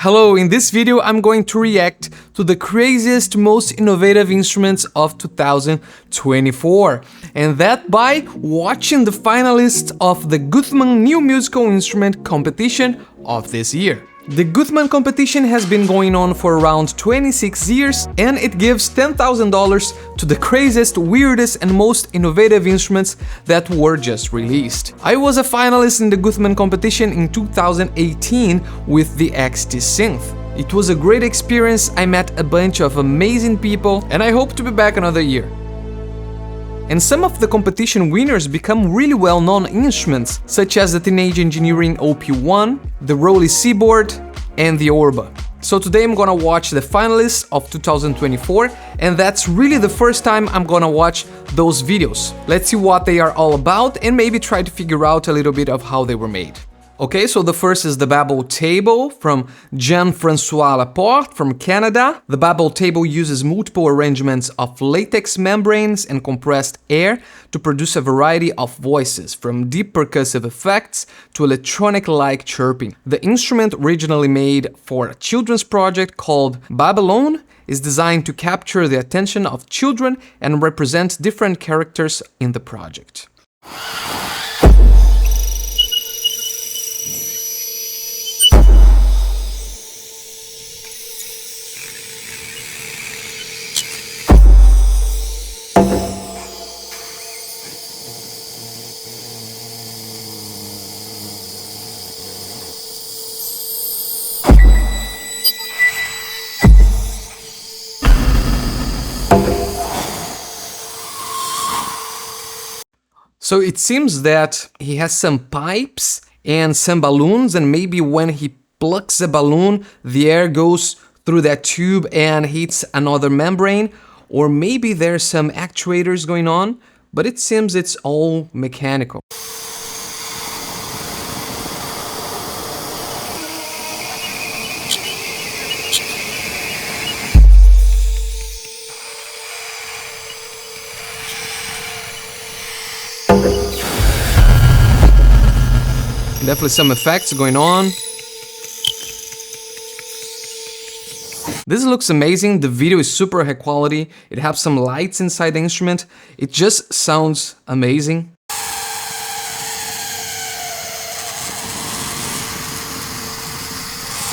Hello, in this video I'm going to react to the craziest, most innovative instruments of 2024, and that by watching the finalists of the Guthmann New Musical Instrument competition of this year. The Guthmann competition has been going on for around 26 years, and it gives $10,000 to the craziest, weirdest and most innovative instruments that were just released. I was a finalist in the Guthmann competition in 2018 with the XT Synth. It was a great experience, I met a bunch of amazing people, and I hope to be back another year. And some of the competition winners become really well-known instruments, such as the Teenage Engineering OP1, the Rowley Seaboard, and the Orba. So today I'm gonna watch the finalists of 2024, and that's really the first time I'm gonna watch those videos. Let's see what they are all about and maybe try to figure out a little bit of how they were made. Okay, so the first is the Babel Table from Jean-François Laporte from Canada. The Babel Table uses multiple arrangements of latex membranes and compressed air to produce a variety of voices, from deep percussive effects to electronic-like chirping. The instrument, originally made for a children's project called Babylon, is designed to capture the attention of children and represent different characters in the project. So it seems that he has some pipes and some balloons, and maybe when he plucks a balloon, the air goes through that tube and hits another membrane, or maybe there's some actuators going on, but it seems it's all mechanical. Definitely some effects going on. This looks amazing, the video is super high quality, it has some lights inside the instrument, it just sounds amazing.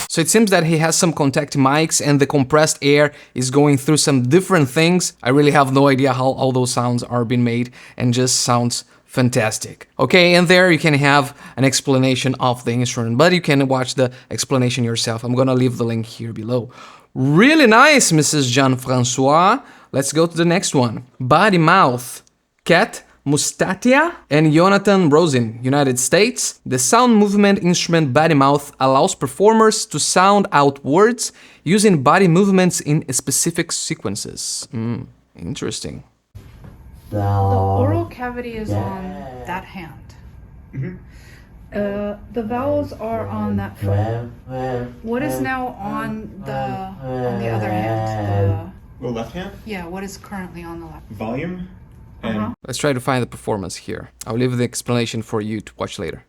So it seems that he has some contact mics and the compressed air is going through some different things. I really have no idea how all those sounds are being made, and just sounds fantastic. Okay, and there you can have an explanation of the instrument, but you can watch the explanation yourself. I'm gonna leave the link here below. Really nice, Mrs. Jean-François. Let's go to the next one. Body Mouth, Kat Mustatia and Jonathan Rosin, United States. The sound movement instrument Body Mouth allows performers to sound out words using body movements in specific sequences. Interesting. The oral cavity is on that hand. The vowels are on that foot. What is now on the other hand? The left hand? Yeah, what is currently on the left? Volume. And Let's try to find the performance here. I'll leave the explanation for you to watch later.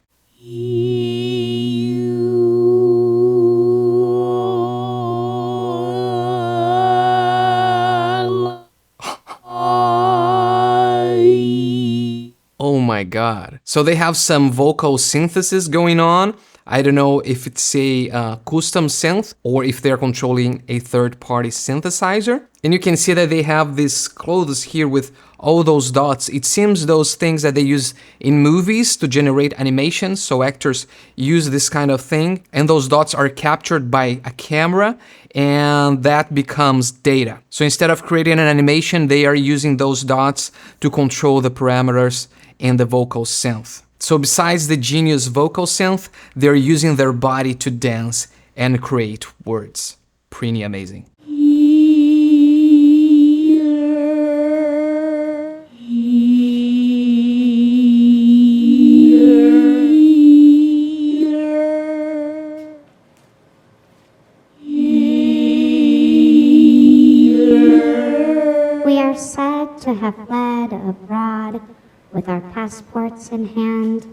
Oh my god. So they have some vocal synthesis going on. I don't know if it's a custom synth or if they're controlling a third-party synthesizer. And you can see that they have these clothes here with all those dots. It seems those things that they use in movies to generate animations, so actors use this kind of thing, and those dots are captured by a camera, and that becomes data. So instead of creating an animation, they are using those dots to control the parameters in the vocal synth. So besides the genius vocal synth, they're using their body to dance and create words. Pretty amazing. We are sad to have fled abroad with our passports in hand.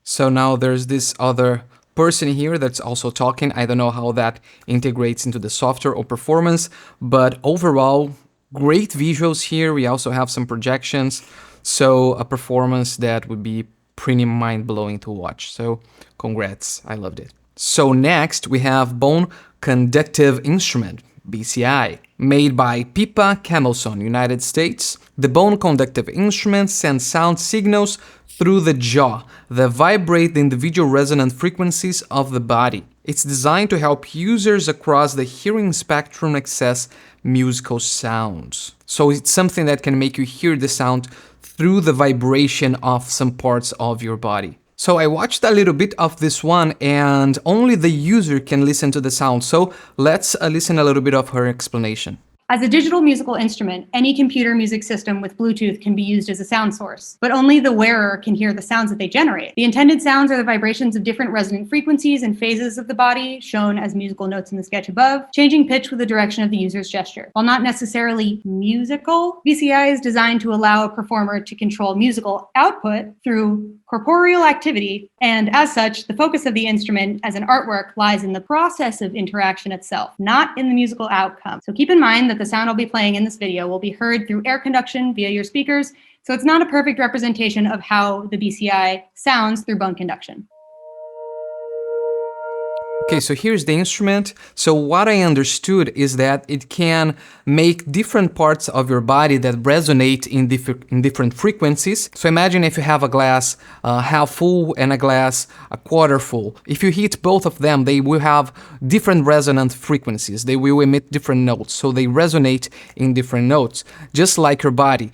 So now there's this other person here that's also talking. I don't know how that integrates into the software or performance, but overall, great visuals here. We also have some projections, so a performance that would be pretty mind-blowing to watch. So congrats, I loved it. So next we have Bone Conductive Instrument, BCI, made by Pippa Camelson, United States. The bone conductive instrument sends sound signals through the jaw that vibrate the individual resonant frequencies of the body. It's designed to help users across the hearing spectrum access musical sounds. So it's something that can make you hear the sound through the vibration of some parts of your body. So I watched a little bit of this one, and only the user can listen to the sound. So let's listen a little bit of her explanation. As a digital musical instrument, any computer music system with Bluetooth can be used as a sound source, but only the wearer can hear the sounds that they generate. The intended sounds are the vibrations of different resonant frequencies and phases of the body, shown as musical notes in the sketch above, changing pitch with the direction of the user's gesture. While not necessarily musical, BCI is designed to allow a performer to control musical output through corporeal activity, and as such, the focus of the instrument as an artwork lies in the process of interaction itself, not in the musical outcome. So keep in mind that the sound I'll be playing in this video will be heard through air conduction via your speakers, so it's not a perfect representation of how the BCI sounds through bone conduction. Okay, so here's the instrument. So what I understood is that it can make different parts of your body that resonate in different frequencies. So imagine if you have a glass half full and a glass a quarter full. If you hit both of them, they will have different resonant frequencies. They will emit different notes. So they resonate in different notes. Just like your body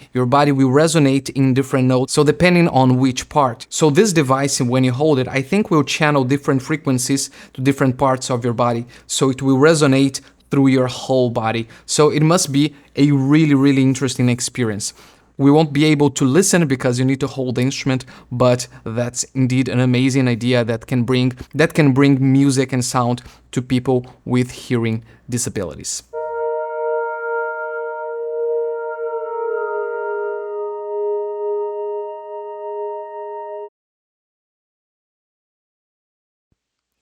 will resonate in different notes. So depending on which part. So this device, when you hold it, I think will channel different frequencies to different parts of your body, so it will resonate through your whole body. So it must be a really interesting experience. We won't be able to listen because you need to hold the instrument, but that's indeed an amazing idea that can bring music and sound to people with hearing disabilities.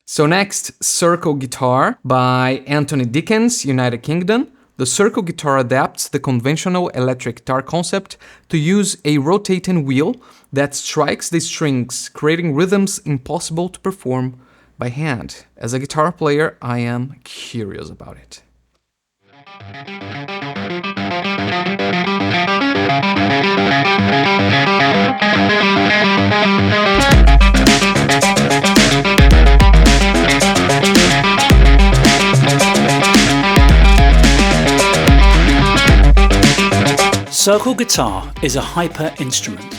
So next, Circle Guitar by Anthony Dickens, United Kingdom. The circle guitar adapts the conventional electric guitar concept to use a rotating wheel that strikes the strings, creating rhythms impossible to perform by hand. As a guitar player, I am curious about it. Circle guitar is a hyper instrument.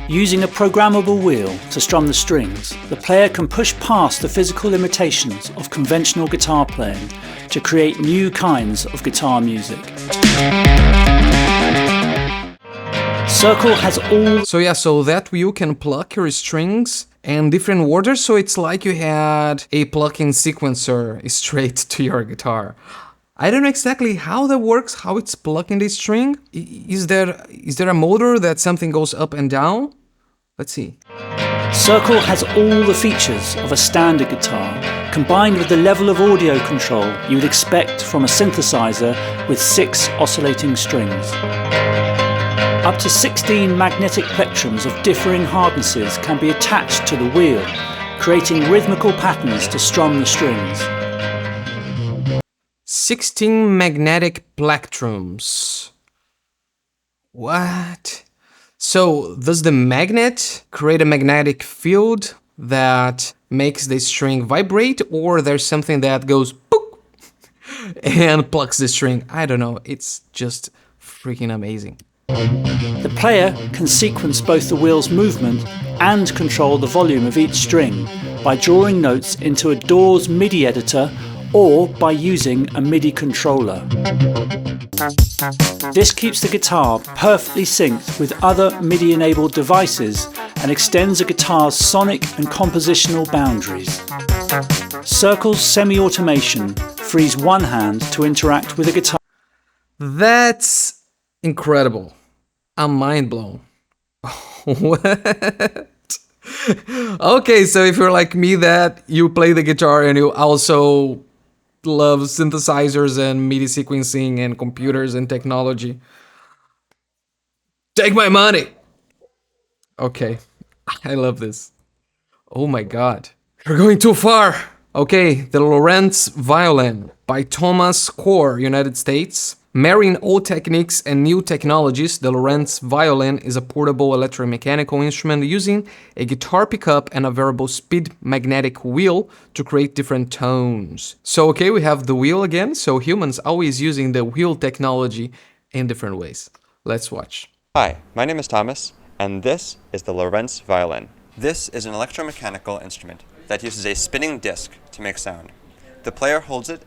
Using a programmable wheel to strum the strings, the player can push past the physical limitations of conventional guitar playing to create new kinds of guitar music. Circle has all... So that wheel can pluck your strings and different orders, so it's like you had a plucking sequencer straight to your guitar. I don't know exactly how that works, how it's plucking the string. Is there a motor that something goes up and down? Let's see. Circle has all the features of a standard guitar, combined with the level of audio control you would expect from a synthesizer with 6 oscillating strings. Up to 16 magnetic plectrums of differing hardnesses can be attached to the wheel, creating rhythmical patterns to strum the strings. 16 magnetic plectrums. What? So does the magnet create a magnetic field that makes the string vibrate, or there's something that goes boop and plucks the string? I don't know. It's just freaking amazing. The player can sequence both the wheel's movement and control the volume of each string by drawing notes into a DAW's MIDI editor or by using a MIDI controller. This keeps the guitar perfectly synced with other MIDI-enabled devices and extends a guitar's sonic and compositional boundaries. Circle's semi-automation frees one hand to interact with a guitar. That's incredible. I'm mind blown. What? Okay, so if you're like me that you play the guitar and you also love synthesizers and MIDI sequencing and computers and technology, take my money. Okay, I love this. Oh my god. You're going too far. Okay, the Lorentz Violin by Thomas Core, United States. Marrying old techniques and new technologies, the Lorentz Violin is a portable electromechanical instrument using a guitar pickup and a variable speed magnetic wheel to create different tones. So okay, we have the wheel again, so humans always using the wheel technology in different ways. Let's watch. Hi, my name is Thomas, and this is the Lorentz Violin. This is an electromechanical instrument that uses a spinning disc to make sound. The player holds it.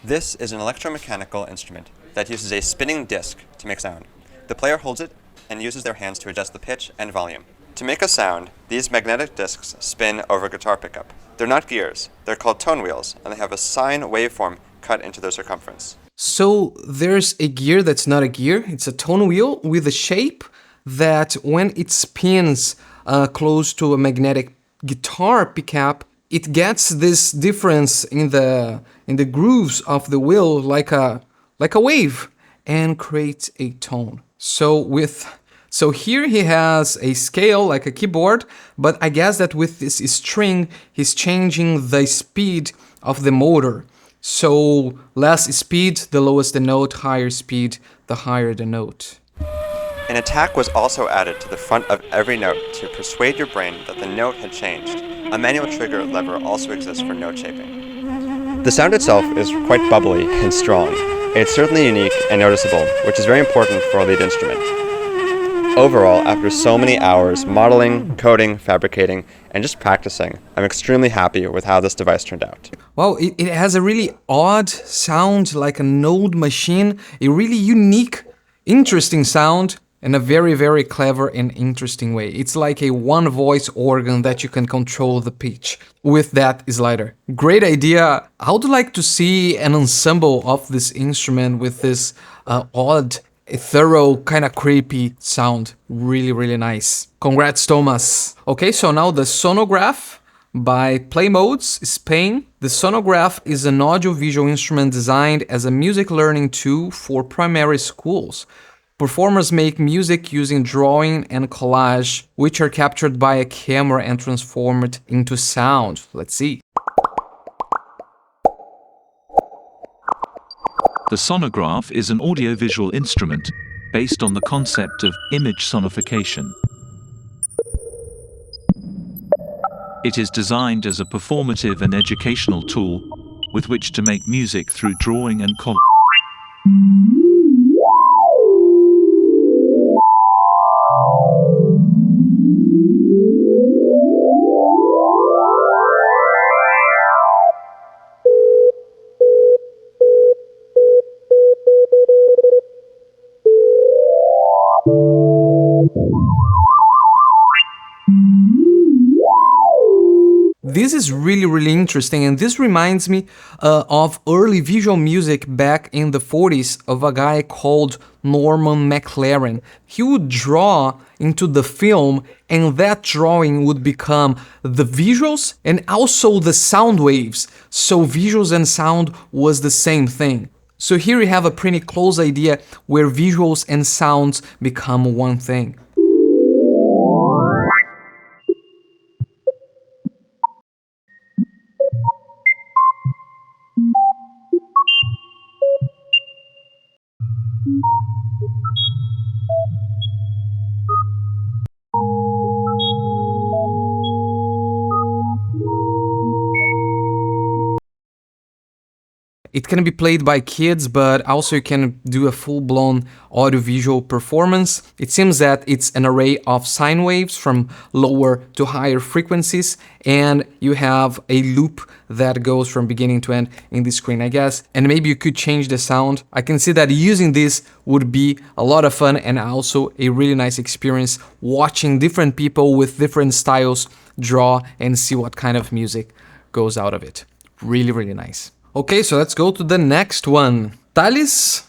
This is an electromechanical instrument that uses a spinning disc to make sound. The player holds it and uses their hands to adjust the pitch and volume. To make a sound, these magnetic discs spin over a guitar pickup. They're not gears, they're called tone wheels, and they have a sine waveform cut into their circumference. So there's a gear that's not a gear, it's a tone wheel with a shape that when it spins close to a magnetic guitar pickup, it gets this difference in the grooves of the wheel like a wave and creates a tone. So here he has a scale like a keyboard, but I guess that with this string, he's changing the speed of the motor. So less speed, the lowest the note, higher speed, the higher the note. An attack was also added to the front of every note to persuade your brain that the note had changed. A manual trigger lever also exists for note shaping. The sound itself is quite bubbly and strong. It's certainly unique and noticeable, which is very important for a lead instrument. Overall, after so many hours modeling, coding, fabricating, and just practicing, I'm extremely happy with how this device turned out. Wow, it has a really odd sound, like a node machine, a really unique, interesting sound, and a very, very clever and interesting way. It's like a one-voice organ that you can control the pitch with that slider. Great idea. I would like to see an ensemble of this instrument with this odd, thorough, kind of creepy sound. Really, really nice. Congrats, Thomas. Okay, so now the Sonograph by Play Modes, Spain. The Sonograph is an audiovisual instrument designed as a music learning tool for primary schools. Performers make music using drawing and collage, which are captured by a camera and transformed into sound. Let's see. The sonograph is an audiovisual instrument based on the concept of image sonification. It is designed as a performative and educational tool with which to make music through drawing and collage. This is really, really interesting, and this reminds me of early visual music back in the 40s of a guy called Norman McLaren. He would draw into the film, and that drawing would become the visuals and also the sound waves. So visuals and sound was the same thing. So here we have a pretty close idea where visuals and sounds become one thing. It can be played by kids, but also you can do a full-blown audiovisual performance. It seems that it's an array of sine waves from lower to higher frequencies, and you have a loop that goes from beginning to end in the screen, I guess. And maybe you could change the sound. I can see that using this would be a lot of fun and also a really nice experience watching different people with different styles draw and see what kind of music goes out of it. Really, really nice. Okay, so let's go to the next one. Thales,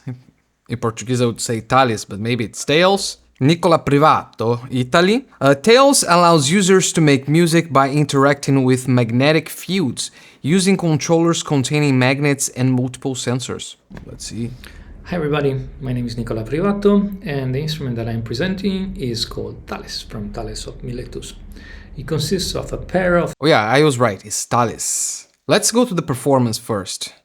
in Portuguese I would say Thales, but maybe it's Tails. Nicola Privato, Italy. Tails allows users to make music by interacting with magnetic fields using controllers containing magnets and multiple sensors. Let's see. Hi everybody, my name is Nicola Privato and the instrument that I'm presenting is called Thales, from Thales of Miletus. It consists of a pair of... Oh yeah, I was right, it's Thales. Let's go to the performance first.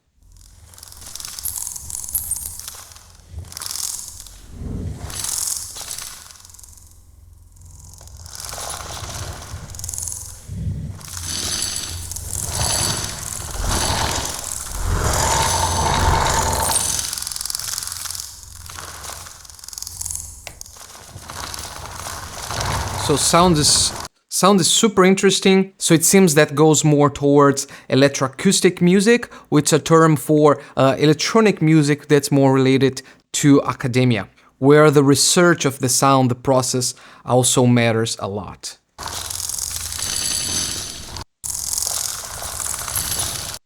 So sound is super interesting. So it seems that goes more towards electroacoustic music, which is a term for electronic music that's more related to academia, where the research of the sound, the process, also matters a lot.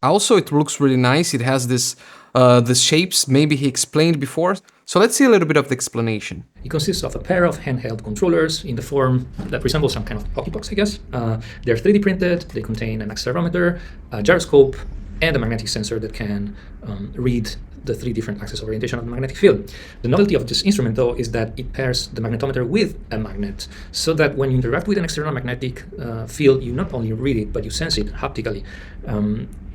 Also, it looks really nice. It has this the shapes maybe he explained before. So let's see a little bit of the explanation. It consists of a pair of handheld controllers in the form that resembles some kind of hockey pucks, I guess. They're 3D printed, they contain an accelerometer, a gyroscope, and a magnetic sensor that can read the 3 different axis of orientation of the magnetic field. The novelty of this instrument, though, is that it pairs the magnetometer with a magnet, so that when you interact with an external magnetic field, you not only read it, but you sense it haptically.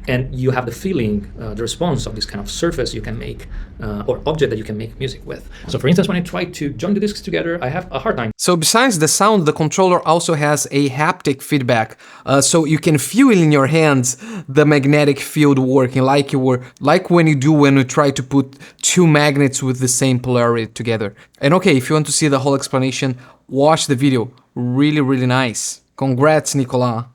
And you have the feeling, the response of this kind of surface you can make, or object that you can make music with. So for instance, when I try to join the discs together, I have a hard time. So besides the sound, the controller also has a haptic feedback. So you can feel in your hands the magnetic field working, like when you try to put 2 magnets with the same polarity together. And okay, if you want to see the whole explanation, watch the video. Really, really nice. Congrats, Nicolas.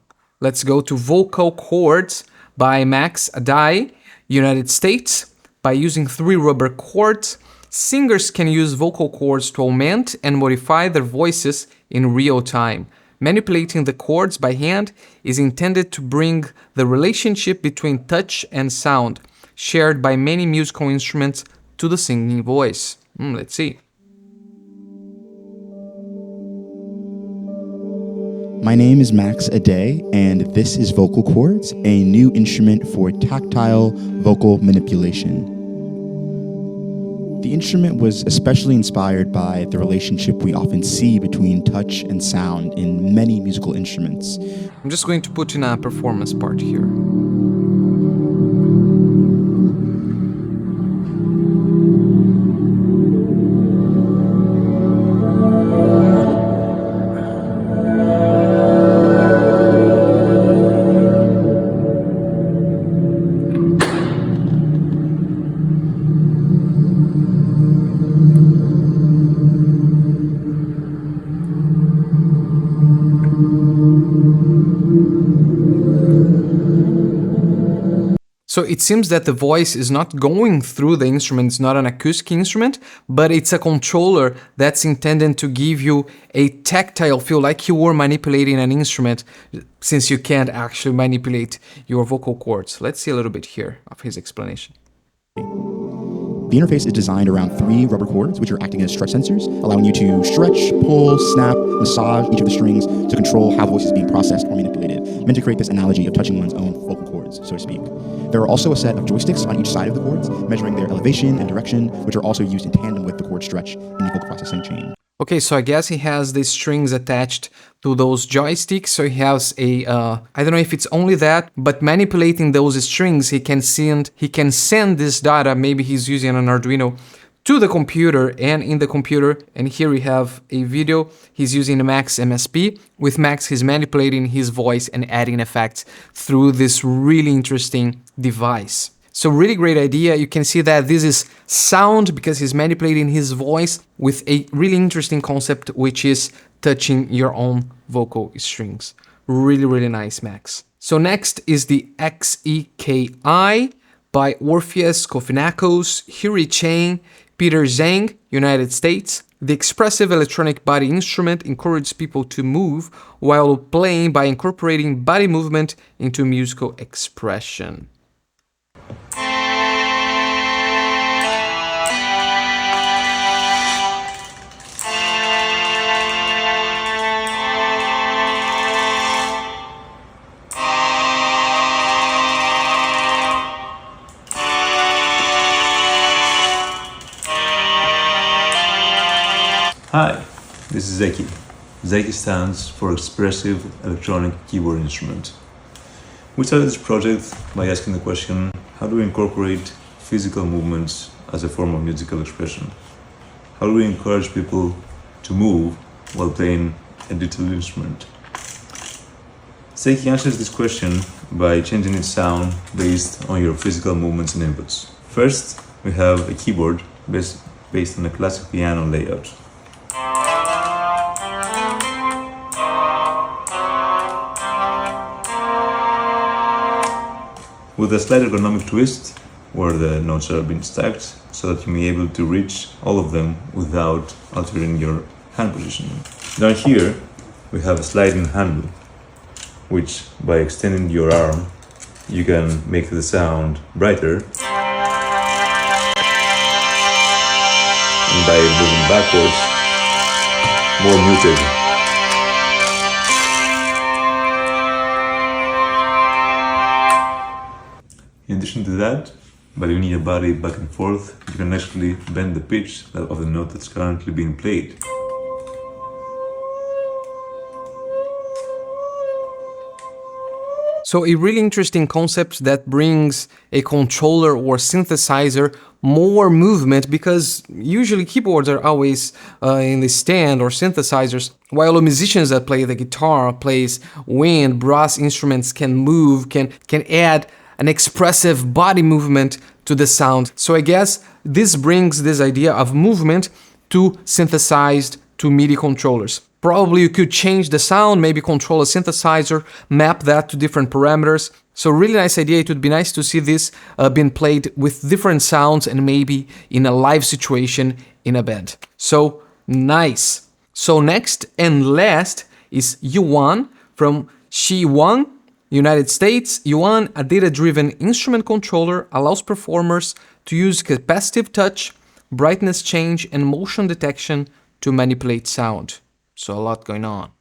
Let's go to vocal cords by Max Adai, United States. By using 3 rubber cords, singers can use vocal cords to augment and modify their voices in real time. Manipulating the cords by hand is intended to bring the relationship between touch and sound, shared by many musical instruments, to the singing voice. Let's see. My name is Max Adai, and this is Vocal Cords, a new instrument for tactile vocal manipulation. The instrument was especially inspired by the relationship we often see between touch and sound in many musical instruments. I'm just going to put in a performance part here. So it seems that the voice is not going through the instrument, it's not an acoustic instrument, but it's a controller that's intended to give you a tactile feel, like you were manipulating an instrument, since you can't actually manipulate your vocal cords. Let's see a little bit here of his explanation. The interface is designed around 3 rubber cords, which are acting as stretch sensors, allowing you to stretch, pull, snap, massage each of the strings to control how voice is being processed or manipulated, meant to create this analogy of touching one's own vocal cords, so to speak. There are also a set of joysticks on each side of the cords, measuring their elevation and direction, which are also used in tandem with the cord stretch in the vocal processing chain. Okay, so I guess he has the strings attached to those joysticks, so he has a, I don't know if it's only that, but manipulating those strings, he can send this data, maybe he's using an Arduino, to the computer, and in the computer, and here we have a video, he's using the Max MSP. With Max, he's manipulating his voice and adding effects through this really interesting device. So really great idea. You can see that this is sound because he's manipulating his voice with a really interesting concept, which is touching your own vocal strings. Really, really nice, Max. So next is the XEKI by Orpheus Kofinakos, Hiri Chang, Peter Zhang, United States. The expressive electronic body instrument encourages people to move while playing by incorporating body movement into musical expression. Hi, this is Zeki. Zeki stands for Expressive Electronic Keyboard Instrument. We started this project by asking the question, how do we incorporate physical movements as a form of musical expression? How do we encourage people to move while playing a digital instrument? Zeki answers this question by changing its sound based on your physical movements and inputs. First, we have a keyboard based on a classic piano layout. With a slight ergonomic twist, where the notes are being stacked, so that you may be able to reach all of them without altering your hand positioning. Down here, we have a sliding handle, which by extending your arm, you can make the sound brighter, and by moving backwards, more muted. In addition to that, by leaning your body back and forth, you can actually bend the pitch of the note that's currently being played. So a really interesting concept that brings a controller or synthesizer more movement, because usually keyboards are always in the stand or synthesizers, while the musicians that play the guitar, plays wind, brass instruments can move, can add an expressive body movement to the sound. So I guess this brings this idea of movement to synthesized to MIDI controllers. Probably you could change the sound, maybe control a synthesizer, map that to different parameters. So really nice idea. It would be nice to see this being played with different sounds and maybe in a live situation in a band. So nice. So next and last is Yuan from Xiwan, United States. Yuan, a data-driven instrument controller, allows performers to use capacitive touch, brightness change, and motion detection to manipulate sound. So a lot going on.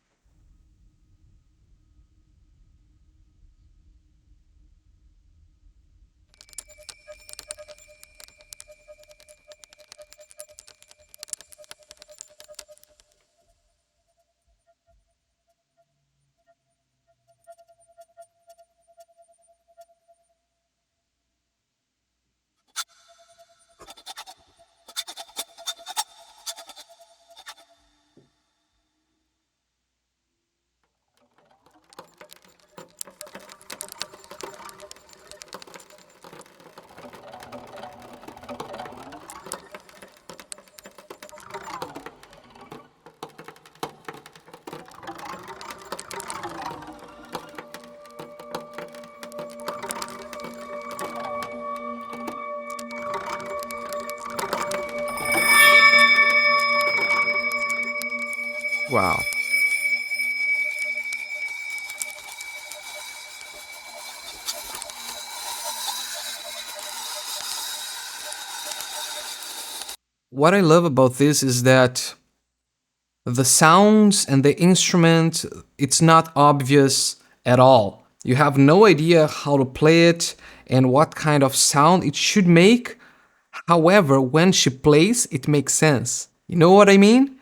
Wow. What I love about this is that the sounds and the instrument, it's not obvious at all. You have no idea how to play it and what kind of sound it should make. However, when she plays, it makes sense. You know what I mean?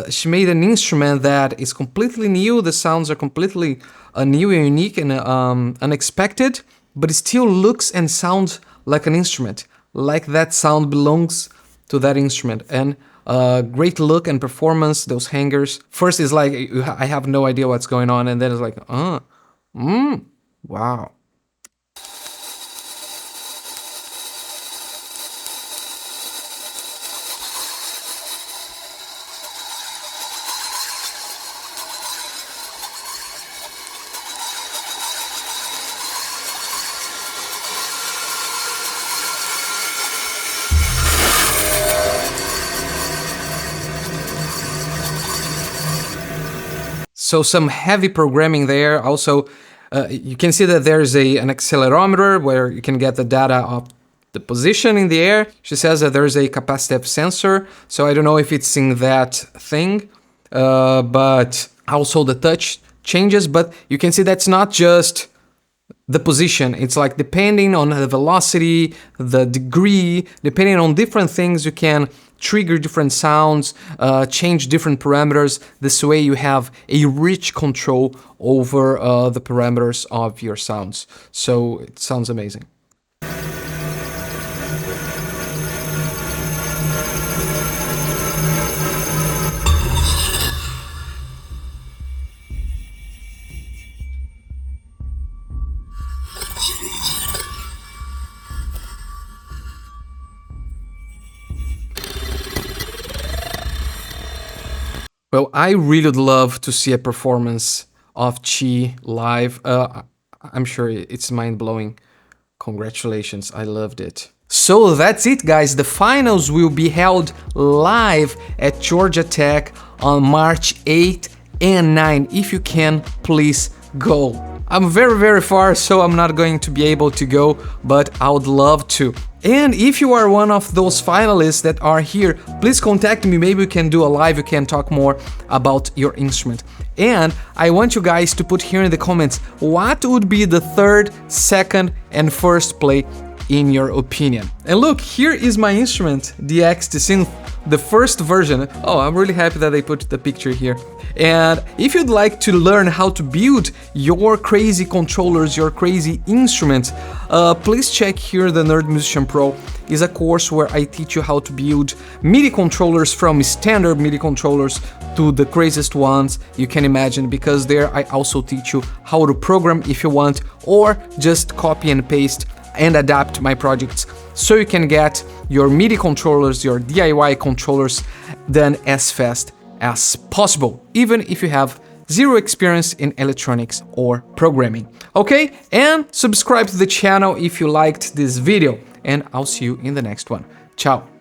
She made an instrument that is completely new. The sounds are completely new and unique and unexpected, but it still looks and sounds like an instrument, like that sound belongs to that instrument. And great look and performance, those hangers. First is like, I have no idea what's going on, and then it's like, wow. So some heavy programming there. Also, you can see that there's an accelerometer where you can get the data of the position in the air. She says that there's a capacitive sensor. So I don't know if it's in that thing, but also the touch changes. But you can see that's not just the position. It's like depending on the velocity, the degree, depending on different things, you can trigger different sounds, change different parameters. This way you have a rich control over the parameters of your sounds. So it sounds amazing. Well, I really would love to see a performance of Chi live. I'm sure it's mind-blowing. Congratulations, I loved it. So that's it, guys. The finals will be held live at Georgia Tech on March 8 and 9. If you can, please go. I'm very far, so I'm not going to be able to go, but I would love to. And if you are one of those finalists that are here, please contact me. Maybe we can do a live, we can talk more about your instrument. And I want you guys to put here in the comments what would be the third, second, and first play in your opinion. And look, here is my instrument, the XT Synth, the first version. Oh, I'm really happy that they put the picture here. And if you'd like to learn how to build your crazy controllers, your crazy instruments, please check here the Nerd Musician Pro. Is a course where I teach you how to build MIDI controllers from standard MIDI controllers to the craziest ones you can imagine, because there I also teach you how to program if you want, or just copy and paste and adapt my projects so you can get your MIDI controllers, your DIY controllers done as fast as possible, even if you have zero experience in electronics or programming. Okay, and subscribe to the channel if you liked this video, and I'll see you in the next one. Ciao!